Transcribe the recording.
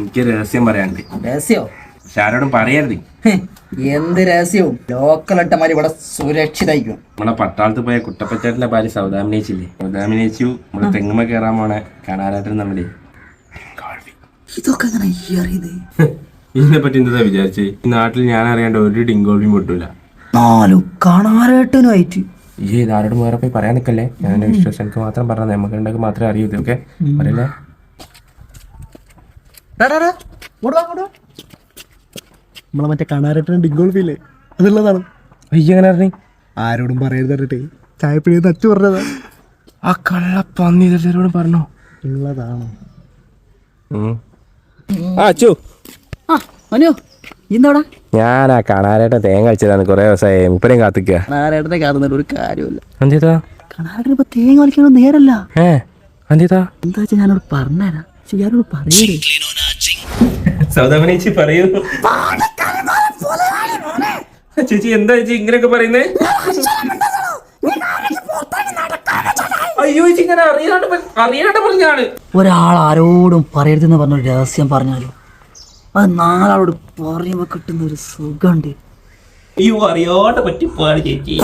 എനിക്ക് രഹസ്യം പറയാനുണ്ട്. രഹസ്യോ? പക്ഷെ ആരോടും പറയരുത്. എന്ത് രഹസ്യവും? ലോക്കൽ അട്ടമാര് ഇവിടെ സുരക്ഷിതായിരിക്കും. നമ്മളെ പട്ടാളത്ത് പോയ കുട്ടപ്പച്ചേട്ടന്റെ ഭാര്യ സൗദാമിനേച്ചില്ലേ, സൗദാമിനേച്ചു നമ്മളെ തെങ്ങുമ്മ കയറാൻ പോണെ കാണാനായിട്ടും നമ്മളെ. ഇതൊക്കെ എങ്ങനെ അറിയുന്നത്? ഇതിനെ പറ്റി എന്താ വിചാരിച്ചേ? ഈ നാട്ടിൽ ഞാൻ അറിയാണ്ട് ഒരു ഡിങ്കോളിയും പൊട്ടൂല. 4 കാണാനായിട്ടുമായിട്ട് ഈ ആരോടും വേറെ പോയി പറയാൻ നിൽക്കല്ലേ. ഞാൻ എന്റെ വിശ്വാസം എനിക്ക് മാത്രം പറഞ്ഞത്, നമുക്ക് രണ്ടൊക്കെ മാത്രമേ അറിയൂ. ഓക്കെ പറയല്ലേ? നമ്മളെ മറ്റേ കാണാനായിട്ട് ഡിങ്കോൾഫില്ലേ, അതുള്ളതാണ്. എങ്ങനെ അറിഞ്ഞു? ആരോടും പറയരുത് പറഞ്ഞിട്ട് ചായപ്പിഴ തച്ചു പറഞ്ഞതാ. ആ കള്ളപ്പന്നി ഇതോടും പറഞ്ഞോ? ഉള്ളതാണ്. ഞാൻ ആ കാണാനായിട്ട് തേങ്ങ കഴിച്ചതാണ്. കുറെ ദിവസമായി മുപ്പരെയും കാത്തിക്കുക. കാണാനായിട്ടത്തെ കാത്തുന്നിട്ട് ഒരു കാര്യമില്ല. എന്തേതാ കാണാനായിട്ട് ഇപ്പൊ തേങ്ങ വലിക്കണോ നേരല്ല. എന്തേതാ എന്താ വെച്ചാൽ ഞാനോട് പറഞ്ഞുതരാം. ഞാനോട് പറയേ സൗദാമിനേച്ചി പറയൂ. ചേച്ചി എന്താ ചേച്ചി ഇങ്ങനെയൊക്കെ പറയുന്നേ? അയ്യോ ചേച്ചി ഇങ്ങനെ അറിയാണ്ട് പറഞ്ഞാണ്. ഒരാൾ ആരോടും പറയരുതെന്ന് പറഞ്ഞൊരു രഹസ്യം പറഞ്ഞാലും അത് 4 ആളോട് പറയുമ്പോ കിട്ടുന്ന ഒരു സുഖമുണ്ട്. അയ്യോ അറിയാണ്ട് പറ്റിപ്പോയാണ് ചേച്ചി.